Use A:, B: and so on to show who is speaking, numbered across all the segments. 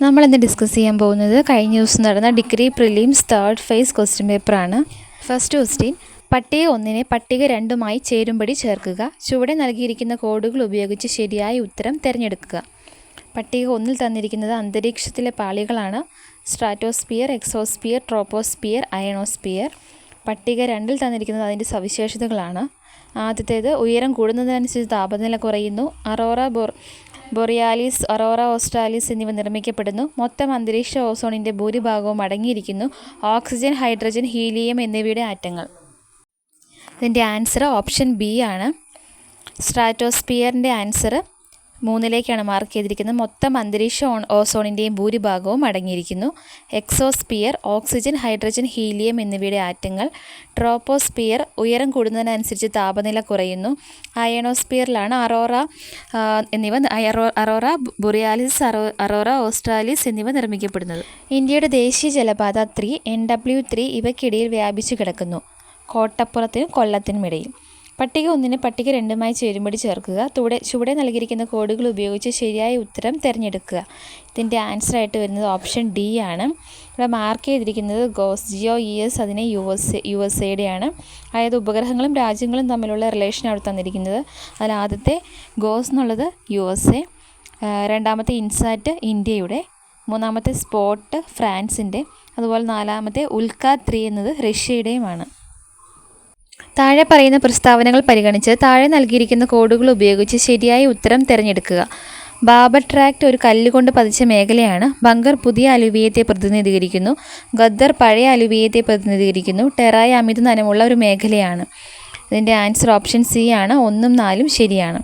A: നമ്മളിന്ന് ഡിസ്കസ് ചെയ്യാൻ പോകുന്നത് കഴിഞ്ഞ ദിവസം നടന്ന degree prelims third phase question പേപ്പറാണ്. ഫസ്റ്റ് ക്വസ്റ്റ്യൻ, പട്ടിക 1-നെ പട്ടിക 2-മായി ചേരുംപടി ചേർക്കുക. ചുവടെ നൽകിയിരിക്കുന്ന കോഡുകൾ ഉപയോഗിച്ച് ശരിയായ ഉത്തരം തിരഞ്ഞെടുക്കുക. പട്ടിക 1-ൽ തന്നിരിക്കുന്നത് അന്തരീക്ഷത്തിലെ പാളികളാണ്. Stratosphere, exosphere, troposphere, ionosphere. പട്ടിക 2-ൽ തന്നിരിക്കുന്നത് അതിൻ്റെ സവിശേഷതകളാണ്. ആദ്യത്തേത്, ഉയരം കൂടുന്നതിനനുസരിച്ച് താപനില കുറയുന്നു. അറോറ ബൊറിയാലിസ്, അറോറ ഓസ്ട്രാലിസ് എന്നിവ നിർമ്മിക്കപ്പെടുന്നു. മൊത്തം അന്തരീക്ഷ ഓസോണിൻ്റെ ഭൂരിഭാഗവും അടങ്ങിയിരിക്കുന്നു. ഓക്സിജൻ, ഹൈഡ്രജൻ, ഹീലിയം എന്നിവയുടെ ആറ്റങ്ങൾ. ഇതിൻ്റെ ആൻസർ ഓപ്ഷൻ ബി ആണ്. സ്ട്രാറ്റോസ്ഫിയറിൻ്റെ ആൻസർ 3-ലേക്കാണ് മാർക്ക് ചെയ്തിരിക്കുന്നത്. മൊത്തം അന്തരീക്ഷ ഓസോണിൻ്റെയും ഭൂരിഭാഗവും അടങ്ങിയിരിക്കുന്നു. എക്സോസ്ഫിയർ, ഓക്സിജൻ, ഹൈഡ്രജൻ, ഹീലിയം എന്നിവയുടെ ആറ്റങ്ങൾ. ട്രോപ്പോസ്ഫിയർ, ഉയരം കൂടുന്നതിനനുസരിച്ച് താപനില കുറയുന്നു. അയണോസ്ഫിയറിലാണ് അറോറ ബൊറിയാലിസ്, അറോറ ഓസ്ട്രാലിസ് എന്നിവ നിർമ്മിക്കപ്പെടുന്നത്. ഇന്ത്യയുടെ ദേശീയ ജലപാത 3 NW3 ഇവയ്ക്കിടയിൽ വ്യാപിച്ചു കിടക്കുന്നു. കോട്ടപ്പുറത്തിനും കൊല്ലത്തിനും ഇടയിൽ. പട്ടിക 1-നെ പട്ടിക 2-മായി ചേരുംപടി ചേർക്കുക. ചുവടെ നൽകിയിരിക്കുന്ന കോഡുകൾ ഉപയോഗിച്ച് ശരിയായ ഉത്തരം തിരഞ്ഞെടുക്കുക. ഇതിൻ്റെ ആൻസറായിട്ട് വരുന്നത് ഓപ്ഷൻ ഡി ആണ്. ഇവിടെ മാർക്ക് ചെയ്തിരിക്കുന്നത് GOES, അതിനെ USA അതായത് ഉപഗ്രഹങ്ങളും രാജ്യങ്ങളും തമ്മിലുള്ള റിലേഷൻ അവിടെ തന്നിരിക്കുന്നത്. അതിൽ ആദ്യത്തെ ഗോസ് എന്നുള്ളത് USA, രണ്ടാമത്തെ ഇൻസാറ്റ് ഇന്ത്യയുടെ, മൂന്നാമത്തെ സ്പോട്ട് ഫ്രാൻസിൻ്റെ, അതുപോലെ നാലാമത്തെ ഉൽക്ക 3 എന്നത് റഷ്യയുടെയുമാണ്. താഴെ പറയുന്ന പ്രസ്താവനകൾ പരിഗണിച്ച് താഴെ നൽകിയിരിക്കുന്ന കോഡുകൾ ഉപയോഗിച്ച് ശരിയായ ഉത്തരം തിരഞ്ഞെടുക്കുക. ബാബർ ട്രാക്ട് ഒരു കല്ലുകൊണ്ട് പതിച്ച മേഖലയാണ്. ബങ്കർ പുതിയ അലുവിയത്തെ പ്രതിനിധീകരിക്കുന്നു. ഗദ്ദർ പഴയ അലുവിയത്തെ പ്രതിനിധീകരിക്കുന്നു. ടെറായ് അമിത നനമുള്ള ഒരു മേഖലയാണ്. ഇതിൻ്റെ ആൻസർ ഓപ്ഷൻ സി ആണ്. 1ഉം 4ഉം ശരിയാണ്.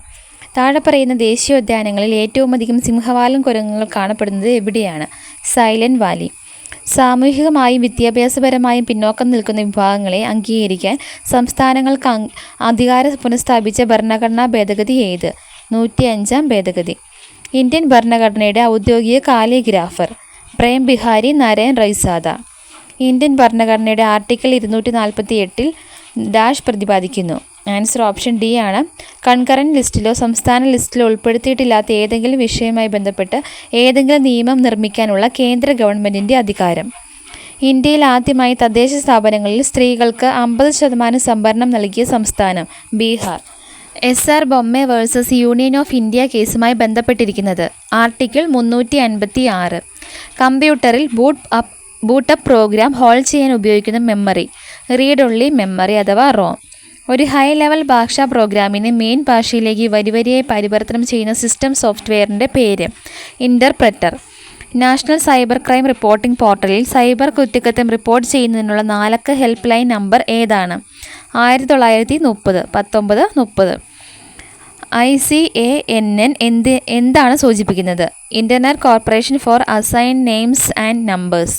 A: താഴെ പറയുന്ന ദേശീയോദ്യാനങ്ങളിൽ ഏറ്റവും അധികം സിംഹവാലൻ കുരങ്ങുകൾ കാണപ്പെടുന്നത് എവിടെയാണ്? Silent Valley. സാമൂഹികമായും വിദ്യാഭ്യാസപരമായും പിന്നോക്കം നിൽക്കുന്ന വിഭാഗങ്ങളെ അംഗീകരിക്കാൻ സംസ്ഥാനങ്ങൾക്ക് അധികാരം പുനഃസ്ഥാപിച്ച ഭരണഘടനാ ഭേദഗതി ഏത്? 105-ാം ഭേദഗതി. ഇന്ത്യൻ ഭരണഘടനയുടെ ഔദ്യോഗിക കാലിഗ്രാഫർ പ്രേം ബിഹാരി നരേൻ റൈസാദ. ഇന്ത്യൻ ഭരണഘടനയുടെ ആർട്ടിക്കിൾ 248-ൽ ഡാഷ് പ്രതിപാദിക്കുന്നു. ആൻസർ ഓപ്ഷൻ ഡി ആണ്. കൺകറന്റ് ലിസ്റ്റിലോ സംസ്ഥാന ലിസ്റ്റിലോ ഉൾപ്പെടുത്തിയിട്ടില്ലാത്ത ഏതെങ്കിലും വിഷയവുമായി ബന്ധപ്പെട്ട് ഏതെങ്കിലും നിയമം നിർമ്മിക്കാനുള്ള കേന്ദ്ര ഗവൺമെൻറ്റിൻ്റെ അധികാരം. ഇന്ത്യയിൽ ആദ്യമായി തദ്ദേശ സ്ഥാപനങ്ങളിൽ സ്ത്രീകൾക്ക് 50% സംവരണം നൽകിയ സംസ്ഥാനം Bihar. SR Bommai versus union of India കേസുമായി ബന്ധപ്പെട്ടിരിക്കുന്നത് ആർട്ടിക്കിൾ 356. കമ്പ്യൂട്ടറിൽ ബൂട്ടപ്പ് പ്രോഗ്രാം ഹോൾഡ് ചെയ്യാൻ ഉപയോഗിക്കുന്ന മെമ്മറി റീഡ് ഒൺലി മെമ്മറി അഥവാ ROM. ഒരു ഹൈ ലെവൽ ഭാഷാ പ്രോഗ്രാമിനെ മെയിൻ ഭാഷയിലേക്ക് വരിവരിയായി പരിവർത്തനം ചെയ്യുന്ന സിസ്റ്റം സോഫ്റ്റ്വെയറിൻ്റെ പേര് interpreter. National cyber crime reporting പോർട്ടലിൽ സൈബർ കുറ്റകൃത്യം റിപ്പോർട്ട് ചെയ്യുന്നതിനുള്ള 4-അക്ക ഹെൽപ്പ് ലൈൻ നമ്പർ ഏതാണ്? 1930 1930. ICANN എന്താണ് സൂചിപ്പിക്കുന്നത്? Internet corporation for assign names and numbers.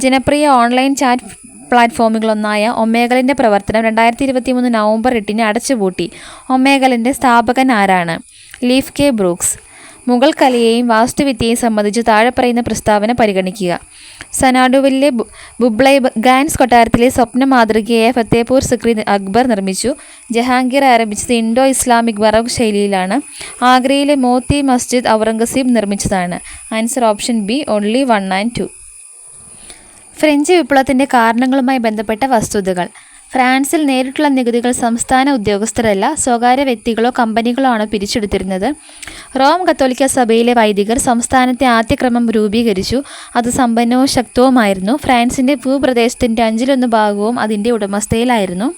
A: ജനപ്രിയ ഓൺലൈൻ ചാറ്റ് പ്ലാറ്റ്ഫോമുകളൊന്നായ ഒമേഗലിൻ്റെ പ്രവർത്തനം 2023 നവംബർ 8-ന് അടച്ചുപൂട്ടി. ഒമേഗലിൻ്റെ സ്ഥാപകൻ ആരാണ്? Leif K Brooks. മുഗൾ കലയെയും വാസ്തുവിദ്യയെയും സംബന്ധിച്ച് താഴെ പറയുന്ന പ്രസ്താവന പരിഗണിക്കുക. സനാഡുവിലെ ബുബ്ലൈ ഗാൻസ് കൊട്ടാരത്തിലെ സ്വപ്ന മാതൃകയായ ഫത്തേപൂർ സിക്രി അക്ബർ നിർമ്മിച്ചു. ജഹാംഗീർ ആരംഭിച്ചത് ഇൻഡോ ഇസ്ലാമിക് ബറോക്ക് ശൈലിയിലാണ്. ആഗ്രയിലെ മോത്തി മസ്ജിദ് ഔറംഗസീബ് നിർമ്മിച്ചതാണ്. Answer option B only 1 and 2. French വിപ്ലവത്തിൻ്റെ കാരണങ്ങളുമായി ബന്ധപ്പെട്ട വസ്തുതകൾ. ഫ്രാൻസിൽ നേരിട്ടുള്ള നികുതികൾ സംസ്ഥാന ഉദ്യോഗസ്ഥരല്ല, സ്വകാര്യ വ്യക്തികളോ കമ്പനികളോ ആണ് പിരിച്ചെടുത്തിരുന്നത്. റോം കത്തോലിക്ക സഭയിലെ വൈദികർ സംസ്ഥാനത്തെ ആദ്യ ക്രമം രൂപീകരിച്ചു. അത് സമ്പന്നവും ശക്തവുമായിരുന്നു. ഫ്രാൻസിൻ്റെ ഭൂപ്രദേശത്തിൻ്റെ 1/5 ഭാഗവും അതിൻ്റെ ഉടമസ്ഥയിലായിരുന്നു.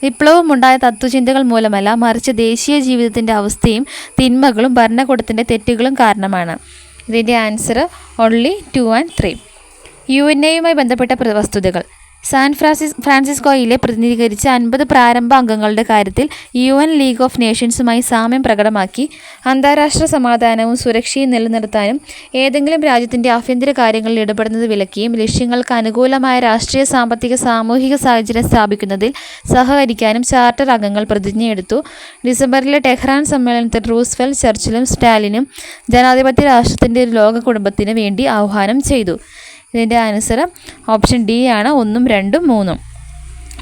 A: വിപ്ലവമുണ്ടായ തത്വചിന്തകൾ മൂലമല്ല, മറിച്ച് ദേശീയ ജീവിതത്തിൻ്റെ അവസ്ഥയും തിന്മകളും ഭരണകൂടത്തിൻ്റെ തെറ്റുകളും കാരണമാണ്. ഇതിൻ്റെ ആൻസർ ഓൺലി 2 and 3. UNAയുമായി ബന്ധപ്പെട്ട വസ്തുതകൾ. സാൻ ഫ്രാൻസിസ്കോയിലെ പ്രതിനിധീകരിച്ച 50 പ്രാരംഭ അംഗങ്ങളുടെ കാര്യത്തിൽ UN ലീഗ് ഓഫ് നേഷൻസുമായി സാമ്യം പ്രകടമാക്കി. അന്താരാഷ്ട്ര സമാധാനവും സുരക്ഷയും നിലനിർത്താനും ഏതെങ്കിലും രാജ്യത്തിൻ്റെ ആഭ്യന്തര കാര്യങ്ങളിൽ ഇടപെടുന്നത് വിലക്കിയും ലക്ഷ്യങ്ങൾക്ക് അനുകൂലമായ രാഷ്ട്രീയ, സാമ്പത്തിക, സാമൂഹിക സാഹചര്യം സ്ഥാപിക്കുന്നതിൽ സഹകരിക്കാനും ചാർട്ടർ അംഗങ്ങൾ പ്രതിജ്ഞയെടുത്തു. ഡിസംബറിലെ ടെഹ്റാൻ സമ്മേളനത്തിൽ റൂസ്വെൽറ്റ് ചർച്ചിലും സ്റ്റാലിനും ജനാധിപത്യ രാഷ്ട്രത്തിൻ്റെ ഒരു ലോക കുടുംബത്തിന് വേണ്ടി ആഹ്വാനം ചെയ്തു. ഇതിൻ്റെ ആൻസർ ഓപ്ഷൻ ഡി ആണ്. 1ഉം 2ഉം 3ഉം.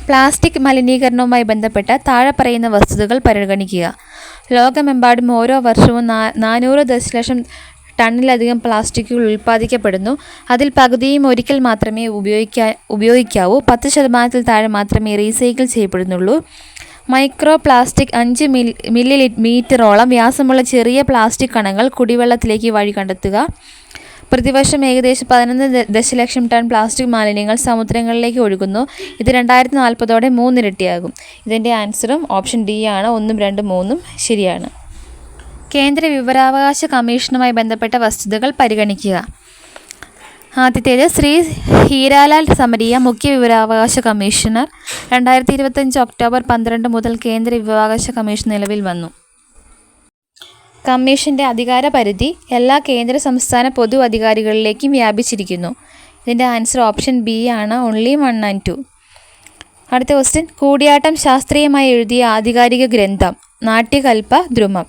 A: പ്ലാസ്റ്റിക് മലിനീകരണവുമായി ബന്ധപ്പെട്ട താഴെ പറയുന്ന വസ്തുതകൾ പരിഗണിക്കുക. ലോകമെമ്പാടും ഓരോ വർഷവും 400 ദശലക്ഷം ടണ്ണിലധികം പ്ലാസ്റ്റിക്കുകൾ ഉൽപ്പാദിക്കപ്പെടുന്നു. അതിൽ പകുതിയും ഒരിക്കൽ മാത്രമേ ഉപയോഗിക്കാവൂ. 10% താഴെ മാത്രമേ റീസൈക്കിൾ ചെയ്യപ്പെടുന്നുള്ളൂ. മൈക്രോ പ്ലാസ്റ്റിക് 5 മില്ലിമീറ്ററോളം വ്യാസമുള്ള ചെറിയ പ്ലാസ്റ്റിക് കണങ്ങൾ കുടിവെള്ളത്തിലേക്ക് വഴി കണ്ടെത്തുക. പ്രതിവർഷം ഏകദേശം 11 ദശലക്ഷം ടൺ പ്ലാസ്റ്റിക് മാലിന്യങ്ങൾ സമുദ്രങ്ങളിലേക്ക് ഒഴുകുന്നു. ഇത് 2040 3 ഇരട്ടിയാകും. ഇതിൻ്റെ ആൻസറും ഓപ്ഷൻ ഡി ആണ്. 1, 2, 3 ശരിയാണ്. കേന്ദ്ര വിവരാവകാശ കമ്മീഷനുമായി ബന്ധപ്പെട്ട വസ്തുതകൾ പരിഗണിക്കുക. ആദ്യത്തേത്, ശ്രീ ഹീരാലാൽ സമരിയ മുഖ്യ വിവരാവകാശ കമ്മീഷണർ. 2025 ഒക്ടോബർ 12 മുതൽ കേന്ദ്ര വിവരാവകാശ കമ്മീഷൻ നിലവിൽ വന്നു. കമ്മീഷൻ്റെ അധികാര പരിധി എല്ലാ കേന്ദ്ര സംസ്ഥാന പൊതു അധികാരികളിലേക്കും വ്യാപിച്ചിരിക്കുന്നു. ഇതിൻ്റെ ആൻസർ ഓപ്ഷൻ ബി ആണ്. Only 1 and 2. അടുത്ത ക്വസ്റ്റ്യൻ, കൂടിയാട്ടം ശാസ്ത്രീയമായി എഴുതിയ ആധികാരിക ഗ്രന്ഥം. നാട്യകൽപ ദ്രുമം.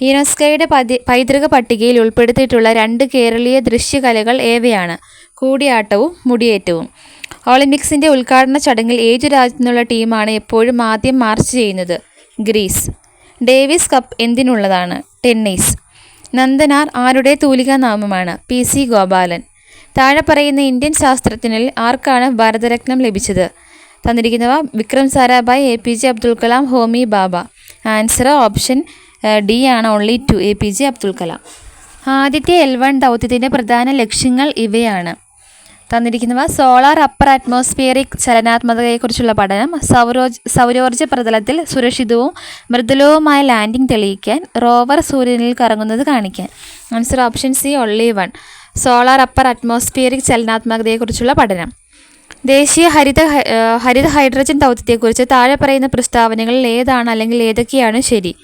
A: യുനെസ്കോയുടെ പൈതൃക പട്ടികയിൽ ഉൾപ്പെടുത്തിയിട്ടുള്ള 2 കേരളീയ ദൃശ്യകലകൾ ഏവയാണ്? കൂടിയാട്ടവും മുടിയേറ്റവും. ഒളിമ്പിക്സിൻ്റെ ഉദ്ഘാടന ചടങ്ങിൽ ഏതു രാജ്യത്തു നിന്നുള്ള ടീമാണ് എപ്പോഴും ആദ്യം മാർച്ച് ചെയ്യുന്നത്? ഗ്രീസ്. ഡേവിസ് കപ്പ് എന്തിനുള്ളതാണ്? ടെന്നീസ്. നന്ദനാർ ആരുടെ തൂലികാനാമമാണ്? PC ഗോപാലൻ. താഴെ പറയുന്ന ഇന്ത്യൻ ശാസ്ത്രജ്ഞരിൽ ആർക്കാണ് ഭാരതരത്നം ലഭിച്ചത്? തന്നിരിക്കുന്നവ വിക്രം സാരാഭായ്, APJ അബ്ദുൽ കലാം, ഹോമി ബാബ. ആൻസർ ഓപ്ഷൻ ഡി ആണ്. Only 2, APJ Abdul Kalam. ആദ്യത്തെ L1 ദൗത്യത്തിൻ്റെ പ്രധാന ലക്ഷ്യങ്ങൾ ഇവയാണ്. തന്നിരിക്കുന്നവ സോളാർ അപ്പർ അറ്റ്മോസ്ഫിയറിക് ചലനാത്മകതയെക്കുറിച്ചുള്ള പഠനം, സൗരോർജ്ജ പ്രതലത്തിൽ സുരക്ഷിതവും മൃദുലവുമായ ലാൻഡിംഗ് തെളിയിക്കാൻ, റോവർ സൂര്യനിൽ കറങ്ങുന്നത് കാണിക്കാൻ. Answer option C. Only 1, solar upper atmospheric ചലനാത്മകതയെക്കുറിച്ചുള്ള പഠനം. ദേശീയ ഹരിത ഹൈഡ്രജൻ ദൗത്യത്തെക്കുറിച്ച് താഴെ പറയുന്ന പ്രസ്താവനകളിൽ ഏതാണ് അല്ലെങ്കിൽ ഏതൊക്കെയാണ് ശരി?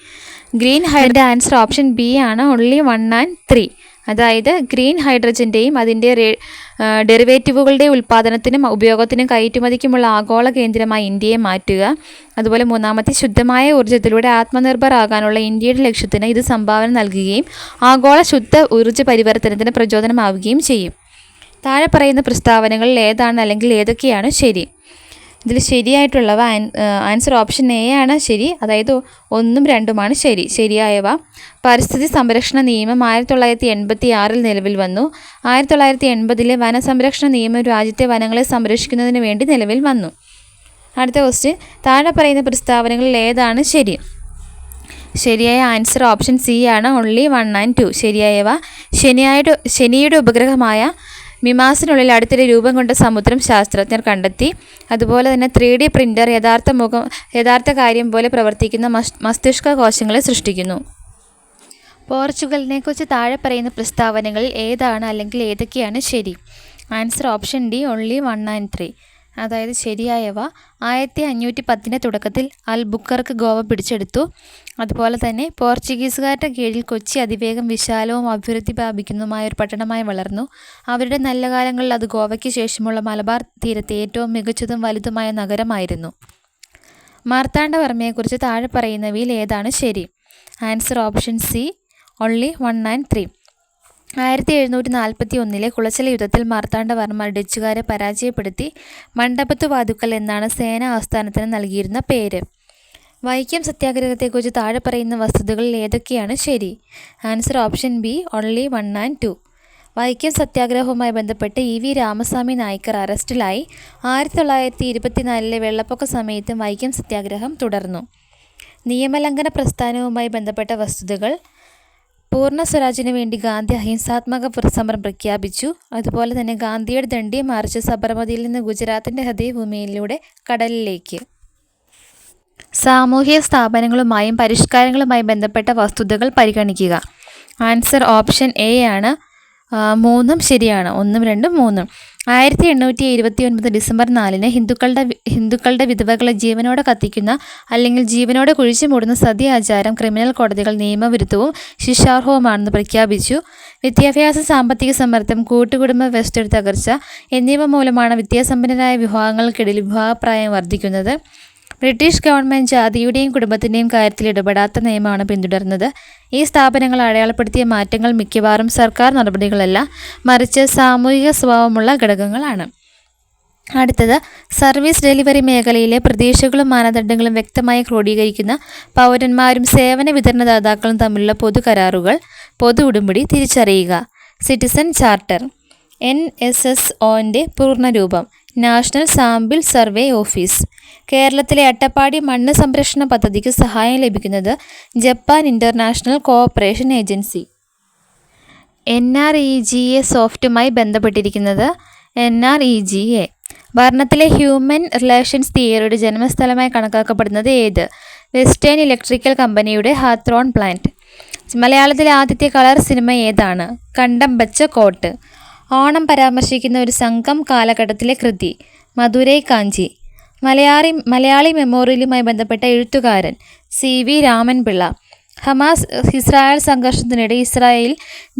A: ഗ്രീൻ ഹൈഡ്രജൻ്റെ ആൻസർ ഓപ്ഷൻ ബി ആണ്. Only 1 and 3. അതായത് ഗ്രീൻ ഹൈഡ്രജൻ്റെയും അതിൻ്റെ ഡെറിവേറ്റീവുകളുടെ ഉൽപ്പാദനത്തിനും ഉപയോഗത്തിനും കയറ്റുമതിക്കുമുള്ള ആഗോള കേന്ദ്രമായി ഇന്ത്യയെ മാറ്റുക. അതുപോലെ 3-ാമത്തെ, ശുദ്ധമായ ഊർജ്ജത്തിലൂടെ ആത്മനിർഭർ ആകാനുള്ള ഇന്ത്യയുടെ ലക്ഷ്യത്തിന് ഇത് സംഭാവന നൽകുകയും ആഗോള ശുദ്ധ ഊർജ്ജ പരിവർത്തനത്തിന് പ്രചോദനമാവുകയും ചെയ്യും. താഴെ പറയുന്ന പ്രസ്താവനകളിൽ ഏതാണ് അല്ലെങ്കിൽ ഏതൊക്കെയാണ് ശരി? ഇതിൽ ശരിയായിട്ടുള്ളവ ആൻസർ ഓപ്ഷൻ എ ആണ് ശരി. അതായത് 1ഉം 2ഉമാണ് ശരി. ശരിയായവ, പരിസ്ഥിതി സംരക്ഷണ നിയമം 1986 നിലവിൽ വന്നു. 1980 വനസംരക്ഷണ നിയമം രാജ്യത്തെ വനങ്ങളെ സംരക്ഷിക്കുന്നതിന് വേണ്ടി നിലവിൽ വന്നു. അടുത്ത ക്വസ്റ്റ്യൻ, താഴെ പറയുന്ന പ്രസ്താവനകളിൽ ഏതാണ് ശരി? ശരിയായ ആൻസർ ഓപ്ഷൻ സി ആണ്. Only 1 and 2. ശരിയായവ, ശനിയുടെ ഉപഗ്രഹമായ മിമാസിനുള്ളിൽ അടുത്തിടെ രൂപം കൊണ്ട സമുദ്രം ശാസ്ത്രജ്ഞർ കണ്ടെത്തി. അതുപോലെ തന്നെ 3D പ്രിൻ്റർ യഥാർത്ഥ കാര്യം പോലെ പ്രവർത്തിക്കുന്ന മസ്തിഷ്ക കോശങ്ങളെ സൃഷ്ടിക്കുന്നു. പോർച്ചുഗലിനെക്കുറിച്ച് താഴെ പറയുന്ന പ്രസ്താവനകളിൽ ഏതാണ് അല്ലെങ്കിൽ ഏതൊക്കെയാണ് ശരി? Answer option D. Only 1 and 3. അതായത് ശരിയായവ, 1510 തുടക്കത്തിൽ അൽബുക്കർക്ക് ഗോവ പിടിച്ചെടുത്തു. അതുപോലെ തന്നെ പോർച്ചുഗീസുകാരുടെ കീഴിൽ കൊച്ചി അതിവേഗം വിശാലവും അഭിവൃദ്ധി പ്രാപിക്കുന്നതുമായ ഒരു പട്ടണമായി വളർന്നു. അവരുടെ നല്ല കാലങ്ങളിൽ അത് ഗോവയ്ക്ക് ശേഷമുള്ള മലബാർ തീരത്തെ ഏറ്റവും മികച്ചതും വലുതുമായ നഗരമായിരുന്നു. മാർത്താണ്ഡവർമ്മയെക്കുറിച്ച് താഴെ പറയുന്നവയിൽ ഏതാണ് ശരി? Answer option C. Only 1 and 3. 1741 Colachel യുദ്ധത്തിൽ മാർത്താണ്ഡവർമ്മ ഡച്ചുകാരെ പരാജയപ്പെടുത്തി. മണ്ഡപത്തു വാതുക്കൽ എന്നാണ് സേനാ ആസ്ഥാനത്തിന് നൽകിയിരുന്ന പേര്. വൈക്കം സത്യാഗ്രഹത്തെക്കുറിച്ച് താഴെ പറയുന്ന വസ്തുതകളിൽ ഏതൊക്കെയാണ് ശരി? Answer option B. Only 1 and 2. Vaikom സത്യാഗ്രഹവുമായി ബന്ധപ്പെട്ട് EV രാമസ്വാമി നായ്ക്കർ അറസ്റ്റിലായി. 1924 വെള്ളപ്പൊക്ക സമയത്തും വൈക്കം സത്യാഗ്രഹം തുടർന്നു. നിയമലംഘന പ്രസ്ഥാനവുമായി ബന്ധപ്പെട്ട വസ്തുതകൾ. പൂർണ്ണ സ്വരാജിന് വേണ്ടി ഗാന്ധി അഹിംസാത്മക സമരം പ്രഖ്യാപിച്ചു. അതുപോലെ തന്നെ ഗാന്ധിയുടെ ദണ്ഡി മാർച്ച് സബർമതിയിൽ നിന്ന് ഗുജറാത്തിൻ്റെ ഹൃദയഭൂമിയിലൂടെ കടലിലേക്ക്. സാമൂഹിക സ്ഥാപനങ്ങളുമായും പരിഷ്കാരങ്ങളുമായി ബന്ധപ്പെട്ട വസ്തുതകൾ പരിഗണിക്കുക. ആൻസർ ഓപ്ഷൻ എ ആണ്. 3ഉം ശരിയാണ്. 1ഉം 2ഉം 3ഉം. 1829 ഡിസംബർ 4 ഹിന്ദുക്കളുടെ വിധവകളെ ജീവനോടെ കത്തിക്കുന്ന അല്ലെങ്കിൽ ജീവനോടെ കുഴിച്ചു മൂടുന്ന സതി ആചാരം ക്രിമിനൽ കോടതികൾ നിയമവിരുദ്ധവും ശിക്ഷാർഹവുമാണെന്ന് പ്രഖ്യാപിച്ചു. വിദ്യാഭ്യാസം, സാമ്പത്തിക സമ്മർദ്ദം, കൂട്ടുകുടുംബ വ്യവസ്ഥയുടെ തകർച്ച എന്നിവ മൂലമാണ് വിദ്യാസമ്പന്നരായ വിഭാഗങ്ങൾക്കിടയിൽ വിവാഹപ്രായം വർദ്ധിക്കുന്നത്. ബ്രിട്ടീഷ് ഗവൺമെൻറ് ജാതിയുടെയും കുടുംബത്തിൻ്റെയും കാര്യത്തിൽ ഇടപെടാത്ത നിയമമാണ് പിന്തുടർന്നത്. ഈ സ്ഥാപനങ്ങൾ അടയാളപ്പെടുത്തിയ മാറ്റങ്ങൾ മിക്കവാറും സർക്കാർ നടപടികളല്ല, മറിച്ച് സാമൂഹിക സ്വഭാവമുള്ള ഘടകങ്ങളാണ്. അടുത്തത്, സർവീസ് ഡെലിവറി മേഖലയിലെ പ്രതീക്ഷകളും മാനദണ്ഡങ്ങളും വ്യക്തമായി ക്രോഡീകരിക്കുന്ന പൗരന്മാരും സേവന വിതരണദാതാക്കളും തമ്മിലുള്ള പൊതു കരാറുകൾ, പൊതു ഉടമ്പടി തിരിച്ചറിയുക. Citizen charter. NSSOന്റെ പൂർണ്ണരൂപം നാഷണൽ സാമ്പിൾ സർവേ ഓഫീസ്. കേരളത്തിലെ അട്ടപ്പാടി മണ്ണ് സംരക്ഷണ പദ്ധതിക്ക് സഹായം ലഭിക്കുന്നത് Japan international cooperation agency. NREGA സോഫ്റ്റുമായി ബന്ധപ്പെട്ടിരിക്കുന്നത് NREGA. ഭരണത്തിലെ ഹ്യൂമൻ റിലേഷൻസ് തിയറിയുടെ ജന്മസ്ഥലമായി കണക്കാക്കപ്പെടുന്നത് ഏത്? വെസ്റ്റേൺ ഇലക്ട്രിക്കൽ കമ്പനിയുടെ ഹാത്രോൺ പ്ലാന്റ്. മലയാളത്തിലെ ആദ്യത്തെ കളർ സിനിമ ഏതാണ്? കണ്ടം ബച്ച കോട്ട്. ഓണം പരാമർശിക്കുന്ന ഒരു സംഘം കാലഘട്ടത്തിലെ കൃതി മധുരൈ കാഞ്ചി. മലയാളി മെമ്മോറിയലുമായി ബന്ധപ്പെട്ട എഴുത്തുകാരൻ CV രാമൻപിള്ള. ഹമാസ് ഇസ്രായേൽ സംഘർഷത്തിനിടെ ഇസ്രായേൽ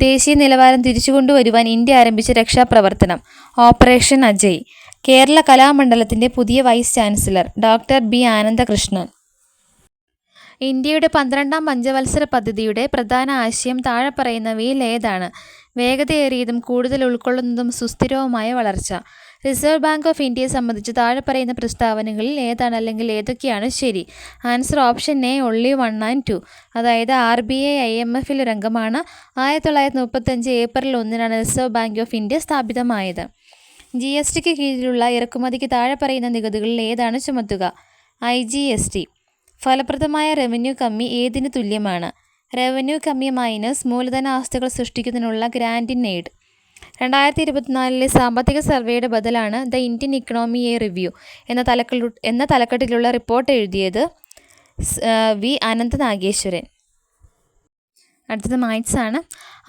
A: ദേശീയ നിലവാരം തിരിച്ചുകൊണ്ടുവരുവാൻ ഇന്ത്യ ആരംഭിച്ച രക്ഷാപ്രവർത്തനം ഓപ്പറേഷൻ അജയ്. കേരള കലാമണ്ഡലത്തിൻ്റെ പുതിയ vice chancellor doctor B Anandakrishnan. ഇന്ത്യയുടെ 12ാം പഞ്ചവത്സര പദ്ധതിയുടെ പ്രധാന ആശയം താഴെ പറയുന്നവയിൽ ഏതാണ്? വേഗതയേറിയതും കൂടുതൽ ഉൾക്കൊള്ളുന്നതും സുസ്ഥിരവുമായ വളർച്ച. റിസർവ് ബാങ്ക് ഓഫ് ഇന്ത്യയെ സംബന്ധിച്ച് താഴെ പറയുന്ന പ്രസ്താവനകളിൽ ഏതാണ് അല്ലെങ്കിൽ ഏതൊക്കെയാണ് ശരി? Answer option A only 1 and 2. അതായത് RBI IMFൽ ഒരു അംഗമാണ്. 1935 April 1 reserve bank of India സ്ഥാപിതമായത്. GSTക്ക് കീഴിലുള്ള ഇറക്കുമതിക്ക് താഴെ പറയുന്ന നികുതികളിൽ ഏതാണ് ചുമത്തുക? IGST. ഫലപ്രദമായ റവന്യൂ കമ്മി ഏതിന് തുല്യമാണ്? റവന്യൂ കമ്മി മൈനസ് മൂലധന ആസ്തികൾ സൃഷ്ടിക്കുന്നതിനുള്ള ഗ്രാന്റ് ഇൻ എയ്ഡ്. 2024 സാമ്പത്തിക സർവേയുടെ ബദലാണ് the Indian economy a review എന്ന തലക്കെട്ടിലുള്ള റിപ്പോർട്ട് എഴുതിയത് V അനന്ത നാഗേശ്വരൻ. അടുത്തത് മാത്സ് ആണ്.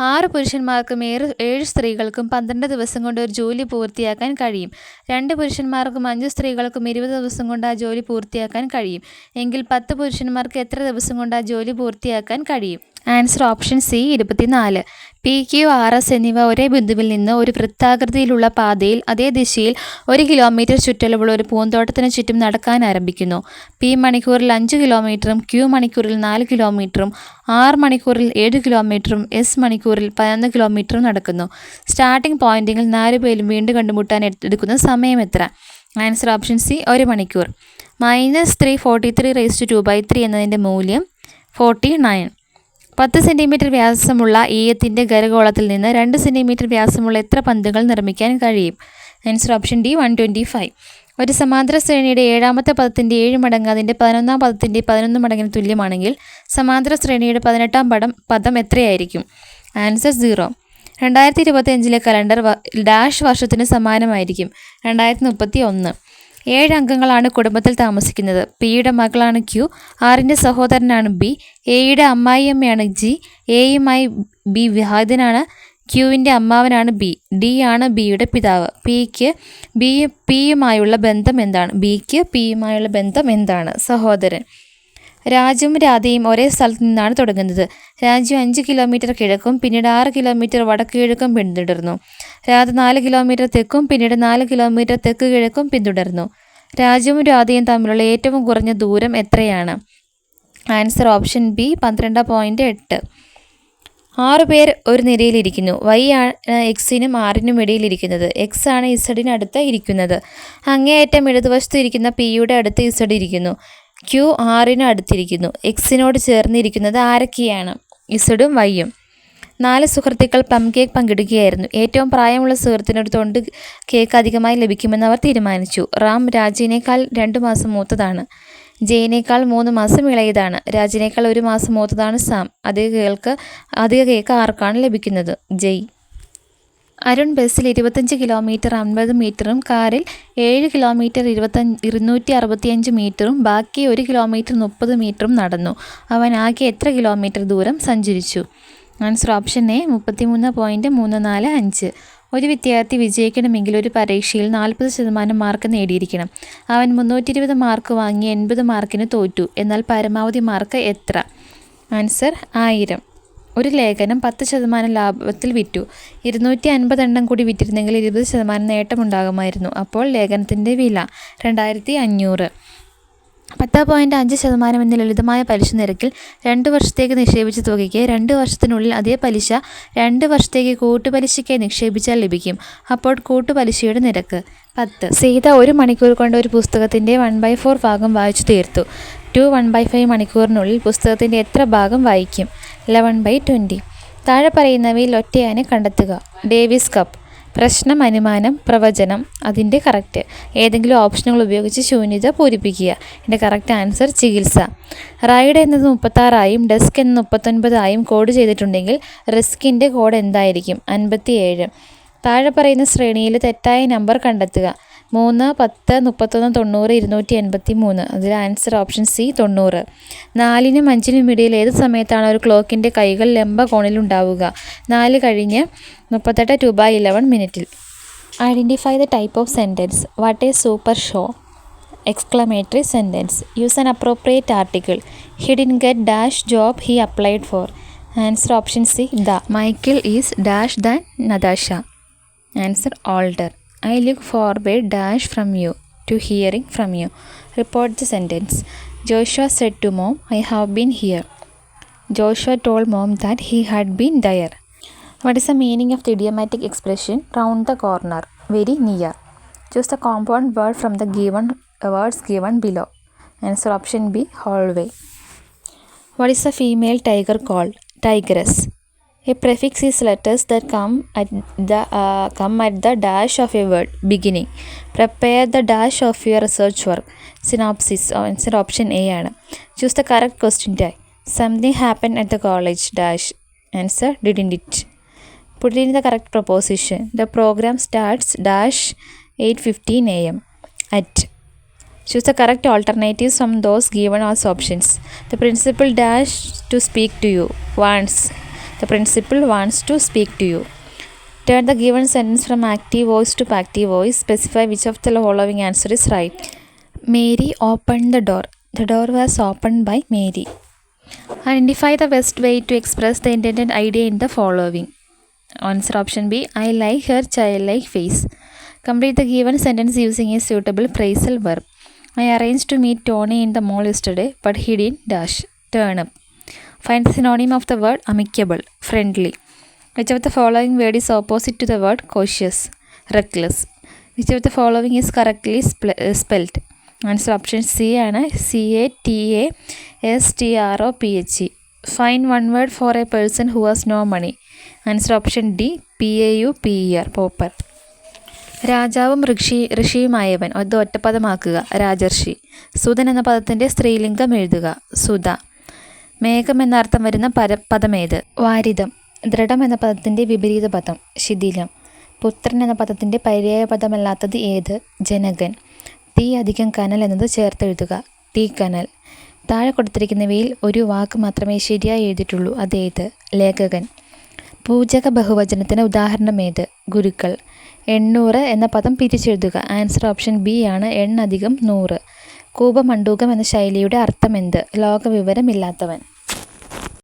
A: 6 പുരുഷന്മാർക്കും 7 സ്ത്രീകൾക്കും 12 ദിവസം കൊണ്ട് ഒരു ജോലി പൂർത്തിയാക്കാൻ കഴിയും. 2 പുരുഷന്മാർക്കും 5 സ്ത്രീകൾക്കും 20 ദിവസം കൊണ്ട് ആ ജോലി പൂർത്തിയാക്കാൻ കഴിയും. എങ്കിൽ 10 പുരുഷന്മാർക്ക് എത്ര ദിവസം കൊണ്ട് ആ ജോലി പൂർത്തിയാക്കാൻ കഴിയും? Answer option C 24. PQRS എന്നിവ ഒരേ ബിന്ദുവിൽ നിന്ന് ഒരു വൃത്താകൃതിയിലുള്ള പാതയിൽ അതേ ദിശയിൽ 1 കിലോമീറ്റർ ചുറ്റളവുള്ള ഒരു പൂന്തോട്ടത്തിന് ചുറ്റും നടക്കാൻ ആരംഭിക്കുന്നു. P മണിക്കൂറിൽ 5 കിലോമീറ്ററും Q മണിക്കൂറിൽ 4 കിലോമീറ്ററും R മണിക്കൂറിൽ 7 കിലോമീറ്ററും S മണിക്കൂറിൽ 11 കിലോമീറ്ററും നടക്കുന്നു. സ്റ്റാർട്ടിംഗ് പോയിന്റിൽ 4 പേരും വീണ്ടും കണ്ടുമുട്ടാൻ എടുക്കുന്ന സമയം എത്ര? ആൻസർ ഓപ്ഷൻ C 1 മണിക്കൂർ. -343 എന്നതിൻ്റെ മൂല്യം 49. 10 സെൻറ്റിമീറ്റർ വ്യാസമുള്ള ഈയത്തിൻ്റെ ഗരഗോളത്തിൽ നിന്ന് 2 സെൻറ്റിമീറ്റർ വ്യാസമുള്ള എത്ര പന്തുകൾ നിർമ്മിക്കാൻ കഴിയും? Answer option D 125. ഒരു സമാന്തര ശ്രേണിയുടെ 7ാമത്തെ പദത്തിൻ്റെ 7 മടങ്ങ് അതിൻ്റെ 11ാം പദത്തിൻ്റെ 11 മടങ്ങിന് തുല്യമാണെങ്കിൽ സമാന്തര ശ്രേണിയുടെ 18ാം പദം എത്രയായിരിക്കും? ആൻസർ 0. 2025 കലണ്ടർ ഡാഷ് വർഷത്തിന് സമാനമായിരിക്കും. 2031. 7 അംഗങ്ങളാണ് കുടുംബത്തിൽ താമസിക്കുന്നത്. Pയുടെ മകളാണ് Q, Rൻ്റെ സഹോദരനാണ് B, Aയുടെ അമ്മായിയമ്മയാണ് G, Aയുമായി B വിവാഹിതനാണ്, Qവിൻ്റെ അമ്മാവനാണ് B, D ആണ് Bയുടെ പിതാവ്. Pക്ക് Pയുമായുള്ള ബന്ധം എന്താണ്? Bക്ക് Pയുമായുള്ള ബന്ധം എന്താണ്? സഹോദരൻ. രാജുവും രാധയും ഒരേ സ്ഥലത്ത് നിന്നാണ് തുടങ്ങുന്നത്. രാജു 5 കിലോമീറ്റർ കിഴക്കും പിന്നീട് 6 കിലോമീറ്റർ വടക്ക് കിഴക്കും പിന്തുടർന്നു. രാധ 4 കിലോമീറ്റർ തെക്കും പിന്നീട് 4 കിലോമീറ്റർ തെക്ക് കിഴക്കും പിന്തുടർന്നു. രാജുവും രാധയും തമ്മിലുള്ള ഏറ്റവും കുറഞ്ഞ ദൂരം എത്രയാണ്? Answer option B 12.8. 6 പേർ ഒരു നിരയിലിരിക്കുന്നു. Y ആണ് Xനും Rനും ഇടയിലിരിക്കുന്നത്. X ആണ് Zന് അടുത്ത് ഇരിക്കുന്നത്. അങ്ങേയറ്റം ഇടതുവശത്ത് ഇരിക്കുന്ന Pയുടെ അടുത്ത് Z ഇരിക്കുന്നു. Q Rന് അടുത്തിരിക്കുന്നു. Xനോട് ചേർന്നിരിക്കുന്നത് ആരൊക്കെയാണ്? Zഉം Yയും. 4 സുഹൃത്തുക്കൾ പ്ലം കേക്ക് പങ്കിടുകയായിരുന്നു. ഏറ്റവും പ്രായമുള്ള സുഹൃത്തിന് ഒരു തൊണ്ട് കേക്ക് അധികമായി ലഭിക്കുമെന്ന് അവർ തീരുമാനിച്ചു. റാം രാജിനേക്കാൾ 2 മാസം മൂത്തതാണ്. ജയിനേക്കാൾ 3 മാസം ഇളയതാണ്. രാജിനേക്കാൾ 1 മാസം മൂത്തതാണ് സാം. അധിക കേക്ക് ആർക്കാണ് ലഭിക്കുന്നത്? ജയ്. അരുൺ ബസ്സിൽ 25 കിലോമീറ്റർ 50 മീറ്ററും കാറിൽ 7 കിലോമീറ്റർ 265 മീറ്ററും ബാക്കി 1 കിലോമീറ്റർ 30 മീറ്ററും നടന്നു. അവൻ ആകെ എത്ര കിലോമീറ്റർ ദൂരം സഞ്ചരിച്ചു? Answer option A 33.345. ഒരു വിദ്യാർത്ഥി വിജയിക്കണമെങ്കിൽ ഒരു പരീക്ഷയിൽ 40% മാർക്ക് നേടിയിരിക്കണം. അവൻ 320 മാർക്ക് വാങ്ങി 80 മാർക്കിന് തോറ്റു. എന്നാൽ പരമാവധി മാർക്ക് എത്ര? ആൻസർ 1000. ഒരു ലേഖനം 10% ലാഭത്തിൽ വിറ്റു. 250 എണ്ണം കൂടി വിറ്റിരുന്നെങ്കിൽ 20% നേട്ടമുണ്ടാകുമായിരുന്നു. അപ്പോൾ ലേഖനത്തിൻ്റെ വില 2500. 10.5% എന്ന ലളിതമായ പലിശ നിരക്കിൽ 2 വർഷത്തേക്ക് നിക്ഷേപിച്ച തുകയ്ക്ക് 2 വർഷത്തിനുള്ളിൽ അതേ പലിശ 2 വർഷത്തേക്ക് കൂട്ടുപലിശയ്ക്കായി നിക്ഷേപിച്ചാൽ ലഭിക്കും. അപ്പോൾ കൂട്ടുപലിശയുടെ നിരക്ക് 10. സീത 1 മണിക്കൂർ കൊണ്ട് ഒരു പുസ്തകത്തിൻ്റെ 1/4 ഭാഗം വായിച്ചു തീർത്തു. 1/5 മണിക്കൂറിനുള്ളിൽ പുസ്തകത്തിൻ്റെ എത്ര ഭാഗം വായിക്കും? 11/20. താഴെ പറയുന്നവയിൽ ഒറ്റയാനെ കണ്ടെത്തുക. Davis cup. പ്രശ്നം, അനുമാനം, പ്രവചനം. അതിൻ്റെ കറക്റ്റ്. ഏതെങ്കിലും ഓപ്ഷനുകൾ ഉപയോഗിച്ച് ശൂന്യത പൂരിപ്പിക്കുക. ഇതിൻ്റെ കറക്റ്റ് ആൻസർ ചികിത്സ. റൈഡ് എന്നത് 36 ഡെസ്ക് എന്നത് 39 കോഡ് ചെയ്തിട്ടുണ്ടെങ്കിൽ റിസ്കിൻ്റെ കോഡ് എന്തായിരിക്കും? 57. താഴെ പറയുന്ന ശ്രേണിയിൽ തെറ്റായ നമ്പർ കണ്ടെത്തുക. 3, 10, 31, 90, 283. അതിൽ ആൻസർ ഓപ്ഷൻ സി 90. 4നും 5നും ഇടയിൽ ഏത് സമയത്താണ് ഒരു ക്ലോക്കിൻ്റെ കൈകൾ ലംബകോണിൽ ഉണ്ടാവുക? 4 കഴിഞ്ഞ് 38 2/11 മിനിറ്റിൽ. Identify the type of sentence. What a super show! Exclamatory sentence. Use an appropriate article. He didn't get dash job he applied for. Answer option C the. Michael is dash than Natasha. Answer older. I look forward dash from you to hearing from you. Report the sentence. Joshua said to mom, I have been here. Joshua told mom that he had been there. What is the meaning of the idiomatic expression round the corner? Very near. Choose the compound word from the given words given below. Answer option B, hallway. What is a female tiger called? Tigress. A prefix is letters that come at the dash of a word beginning. Prepare the dash of your research work. Synopsis. Answer option A ആണ്. Choose the correct question tag. Something happened at the college dash. Answer didn't it. Put it in the correct preposition. The program starts dash 8:15 a.m. at. Choose the correct alternatives from those given as options. The principal dash to speak to you. Once. The principal wants to speak to you. Turn the given sentence from active voice to passive voice. Specify which of the following answer is right. Mary opened the door. The door was opened by Mary. Identify the best way to express the intended idea in the following. Answer option B. I like her childlike face. Complete the given sentence using a suitable phrasal verb. I arranged to meet Tony in the mall yesterday, but he didn't dash turn up. Find the synonym of the word amicable. Friendly. Which of the following word is opposite to the word cautious? Reckless. Which of the following is correctly spelled? Answer option C ആണ്. CATASTROPHE. Find one word for a person who has no money. Answer option D. PAUPER. Pauper. രാജാവും ഋഷിയുമായവൻ. അത് ഒറ്റപ്പദമാക്കുക. രാജർഷി. സുതൻ എന്ന പദത്തിൻ്റെ സ്ത്രീലിംഗം എഴുതുക. സുധ. മേഘം എന്നർത്ഥം വരുന്ന പദമേത്? വാരിതം. ദൃഢം എന്ന പദത്തിൻ്റെ വിപരീത പദം? ശിഥിലം. പുത്രൻ എന്ന പദത്തിൻ്റെ പര്യായ പദമല്ലാത്തത് ഏത്? ജനകൻ. തീ അധികം കനൽ എന്നത് ചേർത്തെഴുതുക. തീക്കനൽ. താഴെ കൊടുത്തിരിക്കുന്നവയിൽ ഒരു വാക്ക് മാത്രമേ ശരിയായി എഴുതിയിട്ടുള്ളൂ. അതേത്? ലേഖകൻ. പൂജക ബഹുവചനത്തിന് ഉദാഹരണം ഏത്? ഗുരുക്കൾ. 800 എന്ന പദം പിരിച്ചെഴുതുക. ആൻസർ ഓപ്ഷൻ ബി ആണ്. 8 + 100. കൂപമണ്ഡൂകം എന്ന ശൈലിയുടെ അർത്ഥമെന്ത്? ലോകവിവരമില്ലാത്തവൻ.